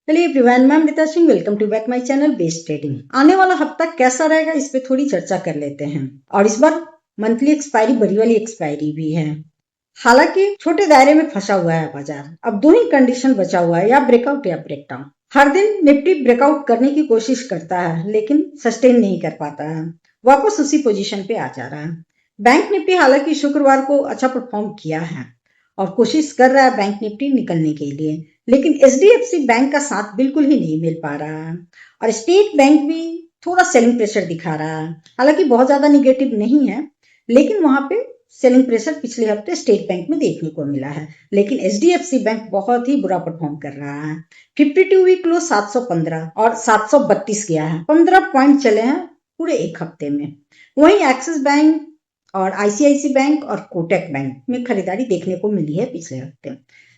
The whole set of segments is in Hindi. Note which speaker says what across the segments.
Speaker 1: चलिए एवरीवन, मैं Amrita Singh, welcome to back my channel best trading. आने वाला हफ्ता कैसा रहेगा इस पे थोड़ी चर्चा कर लेते हैं। और इस बार मंथली एक्सपायरी बड़ी वाली एक्सपायरी भी है। हालांकि छोटे दायरे में फंसा हुआ है बाजार। अब दो ही कंडीशन बचा हुआ है, या ब्रेकआउट या ब्रेकडाउन। हर दिन निफ्टी ब्रेकआउट करने की कोशिश करता है लेकिन सस्टेन नहीं कर पाता है, वापस उसी पोजीशन पे आ जा रहा है। बैंक निफ्टी हालांकि शुक्रवार को अच्छा परफॉर्म किया है और कोशिश कर रहा है बैंक निफ्टी निकलने के लिए, लेकिन एचडीएफसी बैंक का साथ बिल्कुल ही नहीं मिल पा रहा है। और स्टेट बैंक भी थोड़ा सेलिंग प्रेशर दिखा रहा है। हालांकि बहुत ज्यादा निगेटिव नहीं है, लेकिन वहां पे सेलिंग प्रेशर पिछले हफ्ते स्टेट बैंक में देखने को मिला है। लेकिन एचडीएफसी बैंक बहुत ही बुरा परफॉर्म कर रहा है। 52 वीक लो 715 और 732 गया है। 15 पॉइंट चले हैं पूरे एक हफ्ते में। वहीं एक्सिस बैंक और आईसीआईसी बैंक और कोटक बैंक में खरीदारी देखने को मिली है पिछले हफ्ते।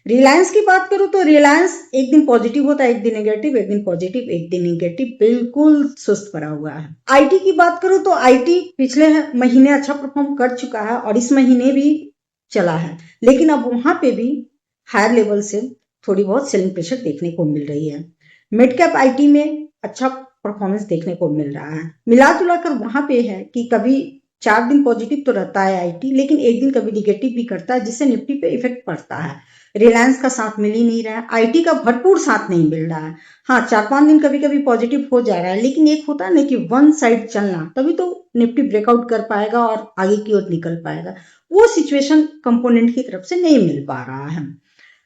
Speaker 1: रिलायंस की बात करूं तो रिलायंस एक दिन पॉजिटिव होता है, एक दिन नेगेटिव, एक दिन पॉजिटिव, एक दिन नेगेटिव, बिल्कुल सुस्त पड़ा हुआ है। आईटी की बात करूं तो आईटी पिछले महीने अच्छा परफॉर्म कर चुका है और इस महीने भी चला है, लेकिन अब वहां पे भी हायर लेवल से थोड़ी बहुत सेलिंग प्रेशर देखने को मिल रही है। मिड कैप आईटी में अच्छा परफॉर्मेंस देखने को मिल रहा है। मिला जुला कर वहां पे है कि कभी 4 दिन पॉजिटिव तो रहता है आईटी, लेकिन एक दिन कभी निगेटिव भी करता है, जिससे निफ्टी पे इफेक्ट पड़ता है। रिलायंस का साथ मिल ही नहीं रहा है, आईटी का भरपूर साथ नहीं मिल रहा है। हाँ, 4-5 दिन कभी कभी पॉजिटिव हो जा रहा है, लेकिन एक होता है ना कि वन साइड चलना, तभी तो निफ्टी ब्रेकआउट कर पाएगा और आगे की ओर निकल पाएगा। वो सिचुएशन कंपोनेंट की तरफ से नहीं मिल पा रहा है।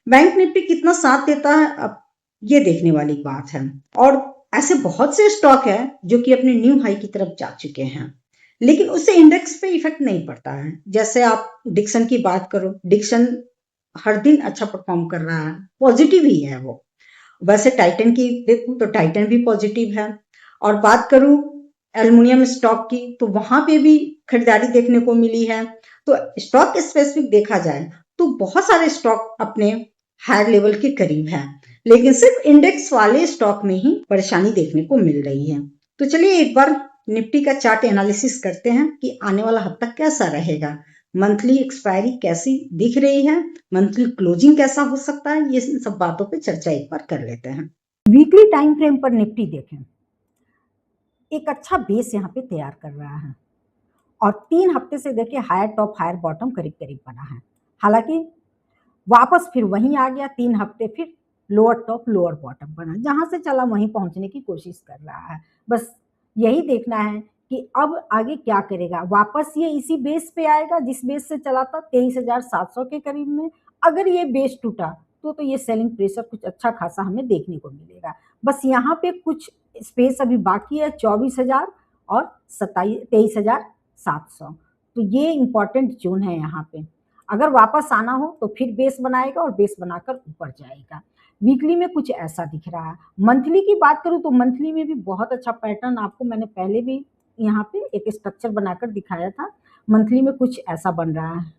Speaker 1: बैंक निफ्टी कितना साथ देता है अब ये देखने वाली बात है। और ऐसे बहुत से स्टॉक है जो कि अपने न्यू हाई की तरफ जा चुके हैं, लेकिन उससे इंडेक्स पे इफेक्ट नहीं पड़ता है। जैसे आप डिक्सन की बात करो, डिक्सन हर दिन अच्छा परफॉर्म कर रहा है, पॉजिटिव ही है वो। वैसे टाइटन की देखूं तो टाइटन भी पॉजिटिव है। और बात करूं एल्युमिनियम स्टॉक की तो वहां पे भी खरीदारी देखने को मिली है। तो स्टॉक स्पेसिफिक देखा जाए तो बहुत सारे स्टॉक अपने हायर लेवल के करीब है, लेकिन सिर्फ इंडेक्स वाले स्टॉक में ही परेशानी देखने को मिल रही है। तो चलिए एक बार निफ्टी का चार्ट एनालिसिस करते हैं कि आने वाला हफ्ता कैसा रहेगा। मंथली एक्सपायरी कैसी दिख रही है, मंथली क्लोजिंग कैसा हो सकता है, ये सब बातों पे चर्चा एक बार कर लेते हैं। वीकली टाइम फ्रेम पर निफ्टी देखें, एक अच्छा बेस यहाँ पे तैयार कर रहा है और 3 हफ्ते से देखिए हायर टॉप हायर बॉटम करीब करीब बना है। हालांकि वापस फिर वहीं आ गया, 3 हफ्ते फिर लोअर टॉप लोअर बॉटम बना, जहां से चला वहीं पहुंचने की कोशिश कर रहा है। बस यही देखना है कि अब आगे क्या करेगा। वापस ये इसी बेस पे आएगा जिस बेस से चला था 23,700 के करीब में। अगर ये बेस टूटा तो ये सेलिंग प्रेशर कुछ अच्छा खासा हमें देखने को मिलेगा। बस यहाँ पे कुछ स्पेस अभी बाकी है, 24,000 और 23,700। तो ये इंपॉर्टेंट जोन है यहाँ पे। अगर वापस आना हो तो फिर बेस बनाएगा और बेस बनाकर ऊपर जाएगा। वीकली में कुछ ऐसा दिख रहा है। मंथली की बात करूं तो मंथली में भी बहुत अच्छा पैटर्न आपको मैंने पहले भी यहाँ पे एक स्ट्रक्चर बनाकर दिखाया था। मंथली में कुछ ऐसा बन रहा है,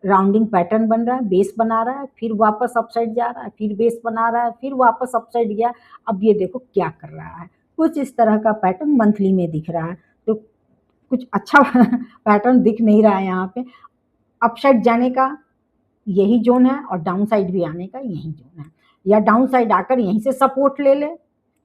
Speaker 1: राउंडिंग पैटर्न बन रहा है, बेस बना रहा है, फिर वापस अपसाइड जा रहा है, फिर बेस बना रहा है, फिर वापस अपसाइड गया। अब ये देखो क्या कर रहा है, कुछ इस तरह का पैटर्न मंथली में दिख रहा है। तो कुछ अच्छा पैटर्न दिख नहीं रहा है यहाँ पे। अपसाइड जाने का यही जोन है और डाउन साइड भी आने का यही जोन है, या डाउन साइड आकर यहीं से सपोर्ट ले ले,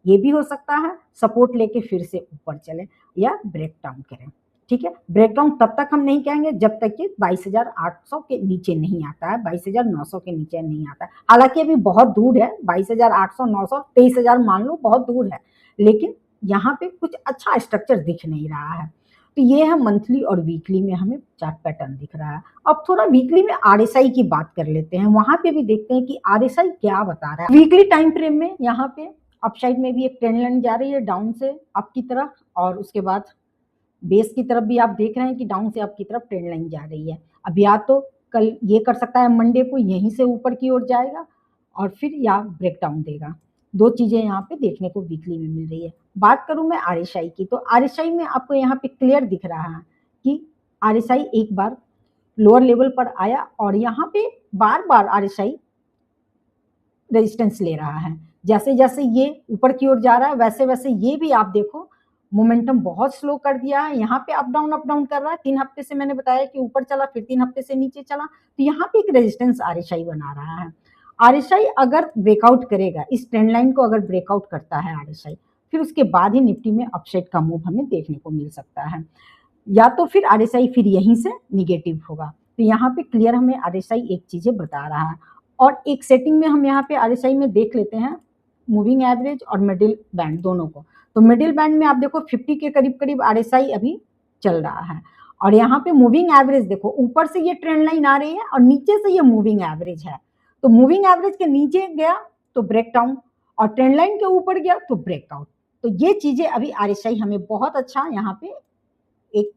Speaker 1: ये भी हो सकता है। सपोर्ट लेके फिर से ऊपर चले या ब्रेक डाउन करें। ठीक है, ब्रेक डाउन तब तक हम नहीं कहेंगे जब तक कि 22,800 के नीचे नहीं आता है, 22,900 के नीचे नहीं आता है। हालांकि अभी बहुत दूर है, 22,800, 900, 23,000 मान लो, बहुत दूर है, लेकिन यहाँ पे कुछ अच्छा स्ट्रक्चर दिख नहीं रहा है। तो ये है मंथली और वीकली में हमें चार्ट पैटर्न दिख रहा है। अब थोड़ा वीकली में आरएसआई की बात कर लेते हैं, वहां पे भी देखते हैं कि आरएसआई क्या बता रहा है। वीकली टाइम फ्रेम में यहाँ पे अपसाइड में भी एक ट्रेंड लाइन जा रही है डाउन से अप की तरफ, और उसके बाद बेस की तरफ भी आप देख रहे हैं कि डाउन से अप की तरफ ट्रेंड लाइन जा रही है। अब या तो कल ये कर सकता है, मंडे को यहीं से ऊपर की ओर जाएगा और फिर या ब्रेक डाउन देगा। दो चीजें यहाँ पे देखने को वीकली में मिल रही है। बात करूं मैं आरएसआई की, तो आरएसआई में आपको यहाँ पे क्लियर दिख रहा है कि आरएसआई एक बार लोअर लेवल पर आया और यहाँ पे बार बार आरएसआई रेजिस्टेंस ले रहा है। जैसे जैसे ये ऊपर की ओर जा रहा है वैसे वैसे ये भी आप देखो मोमेंटम बहुत स्लो कर दिया है। यहाँ पे अप डाउन कर रहा है। 3 हफ्ते से मैंने बताया कि ऊपर चला, फिर 3 हफ्ते से नीचे चला, तो यहाँ पे एक रेजिस्टेंस आरएसआई बना रहा है। आरएसआई अगर ब्रेकआउट करेगा, इस ट्रेंड लाइन को अगर ब्रेकआउट करता है आरएसआई, फिर उसके बाद ही निफ्टी में अपसाइड का मूव हमें देखने को मिल सकता है, या तो फिर आरएसआई फिर यहीं से निगेटिव होगा। तो यहाँ पे क्लियर हमें आरएसआई एक चीजें बता रहा है। और एक सेटिंग में हम यहाँ पे आरएसआई में देख लेते हैं मूविंग एवरेज और मिडिल बैंड दोनों को। तो मिडिल बैंड में आप देखो 50 के करीब करीब आरएसआई अभी चल रहा है, और यहाँ पे मूविंग एवरेज देखो, ऊपर से ये ट्रेंड लाइन आ रही है और नीचे से ये मूविंग एवरेज है। तो मूविंग एवरेज के नीचे गया तो ब्रेक डाउन, और ट्रेंड लाइन के ऊपर गया तो ब्रेकआउट। तो ये चीजें अभी आरएसआई हमें बहुत अच्छा यहाँ पे एक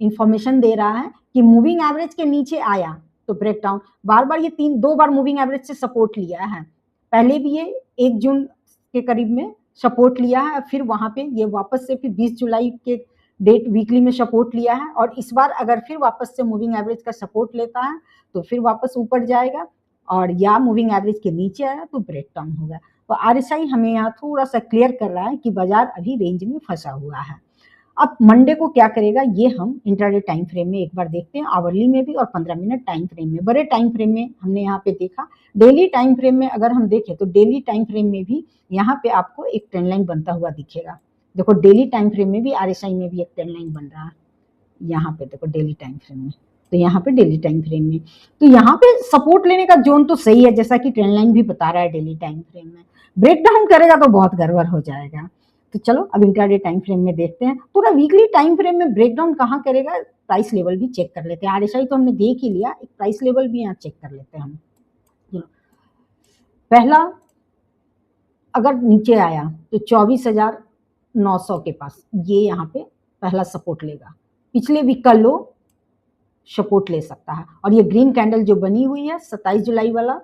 Speaker 1: इंफॉर्मेशन दे रहा है कि मूविंग एवरेज के नीचे आया तो ब्रेक डाउन। बार बार ये दो बार मूविंग एवरेज से सपोर्ट लिया है, पहले भी ये 1 जून के करीब में सपोर्ट लिया है, फिर वहां पे ये वापस से फिर 20 जुलाई के डेट वीकली में सपोर्ट लिया है, और इस बार अगर फिर वापस से मूविंग एवरेज का सपोर्ट लेता है तो फिर वापस ऊपर जाएगा, और या मूविंग एवरेज के नीचे आया तो ब्रेक डाउन होगा। तो आरएसआई हमें यहाँ थोड़ा सा क्लियर कर रहा है कि बाजार अभी रेंज में फंसा हुआ है। अब मंडे को क्या करेगा ये हम इंट्राडे टाइम फ्रेम में एक बार देखते हैं, आवरली में भी और 15 मिनट टाइम फ्रेम में। बड़े टाइम फ्रेम में हमने यहाँ पे देखा, डेली टाइम फ्रेम में अगर हम देखें तो डेली टाइम फ्रेम में भी यहाँ पे आपको एक ट्रेंड लाइन बनता हुआ दिखेगा। देखो डेली टाइम फ्रेम में भी आरएसआई में भी एक ट्रेंड लाइन बन रहा है, यहाँ पे देखो डेली टाइम फ्रेम में। तो यहाँ पे डेली टाइम फ्रेम में तो यहाँ पे सपोर्ट लेने का जोन तो सही है, जैसा कि ट्रेंड लाइन भी बता रहा है डेली टाइम फ्रेम में। ब्रेक डाउन करेगा तो बहुत गड़बड़ हो जाएगा। तो चलो अब इंट्राडे टाइम फ्रेम में देखते हैं। थोड़ा वीकली टाइम फ्रेम में ब्रेकडाउन कहाँ करेगा, प्राइस लेवल भी चेक कर लेते हैं। आरएसआई तो हमने देख ही लिया, एक प्राइस लेवल भी यहाँ चेक कर लेते हैं हम। पहला अगर नीचे आया तो 24,900 के पास ये यहाँ पे पहला सपोर्ट लेगा, पिछले वीक का लो सपोर्ट ले सकता है, और ये ग्रीन कैंडल जो बनी हुई है 27 जुलाई वाला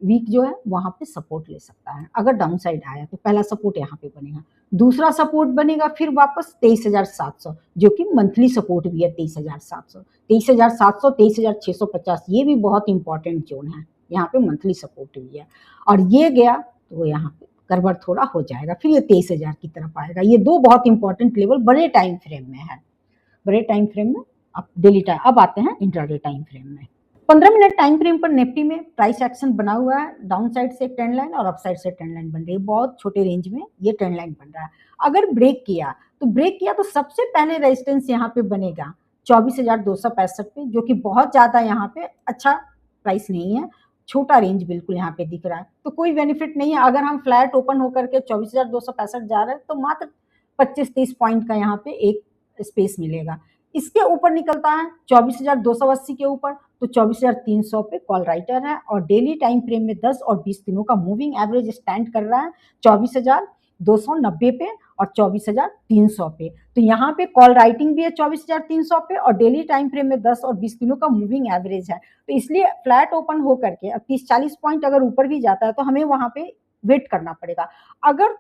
Speaker 1: वीक जो है वहां पे सपोर्ट ले सकता है। अगर डाउन साइड आया तो पहला सपोर्ट यहाँ पे बनेगा, दूसरा सपोर्ट बनेगा फिर वापस 23,700, जो कि मंथली सपोर्ट भी है 23,700, 23,700, 23,650, ये भी बहुत इंपॉर्टेंट जोन है, यहाँ पे मंथली सपोर्ट भी है। और ये गया तो यहाँ पे गड़बड़ थोड़ा हो जाएगा, फिर ये 23,000 की तरफ आएगा। ये दो बहुत इंपॉर्टेंट लेवल बड़े टाइम फ्रेम में है, बड़े टाइम फ्रेम में। अब डेली टाइम, अब आते हैं इंट्राडे टाइम फ्रेम में। 15 मिनट टाइम फ्रेम पर निफ्टी में प्राइस एक्शन बना हुआ है, डाउन साइड से ट्रेंड लाइन और अप साइड से ट्रेंड लाइन बन रही है, बहुत छोटे रेंज में ये ट्रेंड लाइन बन रहा है। अगर ब्रेक किया तो सबसे पहले रेजिस्टेंस यहाँ पे बनेगा 24,265 पे, जो कि बहुत ज्यादा यहाँ पे अच्छा प्राइस नहीं है, छोटा रेंज बिल्कुल यहाँ पे दिख रहा है, तो कोई बेनिफिट नहीं है। अगर हम फ्लैट ओपन होकर के 24,265 जा रहे हैं तो मात्र 25-30 पॉइंट का यहाँ पे एक स्पेस मिलेगा। इसके ऊपर निकलता है 24,280 के ऊपर तो 24,300 पे कॉल राइटर है, और डेली टाइम फ्रेम में 10 और 20 दिनों का मूविंग एवरेज स्टैंड कर रहा है 24,290 पे और 24,300 पे। तो यहाँ पे कॉल राइटिंग भी है 24,300 पे, और डेली टाइम फ्रेम में 10 और 20 दिनों का मूविंग एवरेज है। तो इसलिए फ्लैट ओपन होकर के अब 30-40 पॉइंट अगर ऊपर भी जाता है तो हमें वहां पे वेट करना पड़ेगा। अगर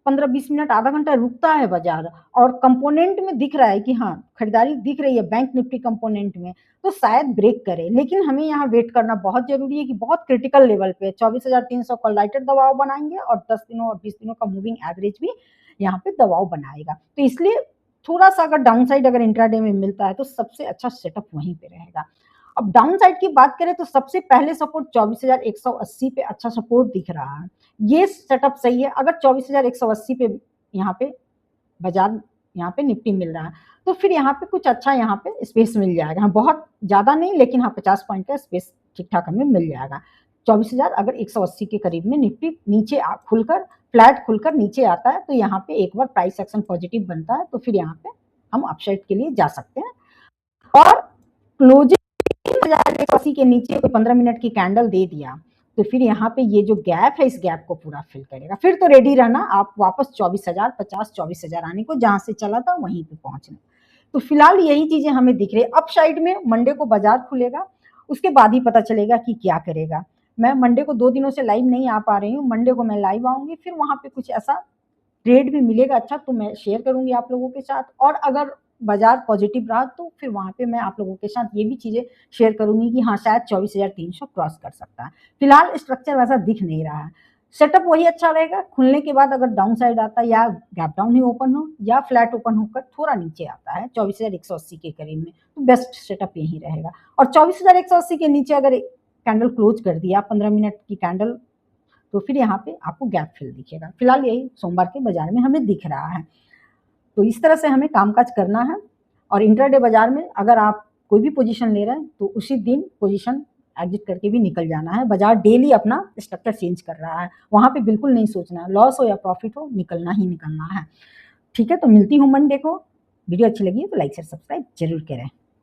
Speaker 1: 15-20 मिनट आधा घंटा रुकता है बाजार और कंपोनेंट में दिख रहा है कि हाँ खरीदारी दिख रही है बैंक निफ्टी कंपोनेंट में, तो शायद ब्रेक करे, लेकिन हमें यहाँ वेट करना बहुत जरूरी है कि बहुत क्रिटिकल लेवल पे 24,300 कॉल राइटर दबाव बनाएंगे और 10 दिनों और 20 दिनों का मूविंग एवरेज भी यहाँ पे दबाव बनाएगा। तो इसलिए थोड़ा सा अगर डाउन साइड अगर इंट्राडे में मिलता है तो सबसे अच्छा सेटअप वहीं पे रहेगा। अब डाउन साइड की बात करें तो सबसे पहले सपोर्ट 24,180 पे अच्छा सपोर्ट दिख रहा है, ये सेटअप सही है। अगर 24,180 पे यहाँ पे बाजार यहाँ पे निफ्टी मिल रहा है तो फिर यहाँ पे कुछ अच्छा यहाँ पे स्पेस मिल जाएगा, हाँ बहुत ज्यादा नहीं लेकिन हाँ 50 पॉइंट का स्पेस ठीक ठाक हमें मिल जाएगा। 24,000 अगर 180 के करीब में निफ्टी नीचे खुलकर फ्लैट खुलकर नीचे आता है तो यहाँ पे एक बार प्राइस एक्शन पॉजिटिव बनता है, तो फिर यहाँ पे हम अपसाइड के लिए जा सकते हैं। और क्लोजिंग 1,180 के नीचे कोई 15 मिनट की कैंडल दे दिया तो फिर यहाँ पे ये जो गैप है इस गैप को पूरा फिल करेगा, फिर तो रेडी रहना आप वापस 24,050 24,000 आने को, जहां से चला था वहीं पे पहुंचना। तो फिलहाल यही चीजें हमें दिख रही है। अप साइड में मंडे को बाजार खुलेगा, उसके बाद ही पता चलेगा कि क्या करेगा। मैं मंडे को 2 दिनों से लाइव नहीं आ पा रही हूँ, मंडे को मैं लाइव आऊंगी, फिर वहां पे कुछ ऐसा ट्रेड भी मिलेगा अच्छा तो मैं शेयर करूंगी आप लोगों के साथ, और अगर बाजार पॉजिटिव रहा तो फिर वहां पे मैं आप लोगों के साथ ये भी चीजें शेयर करूंगी कि हाँ शायद 24,300 क्रॉस कर सकता है। फिलहाल स्ट्रक्चर वैसा दिख नहीं रहा है, सेटअप वही अच्छा रहेगा। खुलने के बाद अगर डाउन साइड आता है या गैप डाउन ही ओपन हो या फ्लैट ओपन होकर थोड़ा नीचे आता है 24,180 के करीब में, तो बेस्ट सेटअप यही रहेगा। और 24,180 के नीचे अगर कैंडल क्लोज कर दिया 15 मिनट की कैंडल, तो फिर यहाँ पे आपको गैप फिल दिखेगा। फिलहाल यही सोमवार के बाजार में हमें दिख रहा है। तो इस तरह से हमें कामकाज करना है। और इंट्राडे बाजार में अगर आप कोई भी पोजीशन ले रहे हैं तो उसी दिन पोजीशन एग्जिट करके भी निकल जाना है। बाजार डेली अपना स्ट्रक्चर चेंज कर रहा है, वहां पे बिल्कुल नहीं सोचना है, लॉस हो या प्रॉफिट हो निकलना ही निकलना है। ठीक है, तो मिलती हूँ मंडे को। वीडियो अच्छी लगी है तो लाइक शेयर सब्सक्राइब जरूर करें।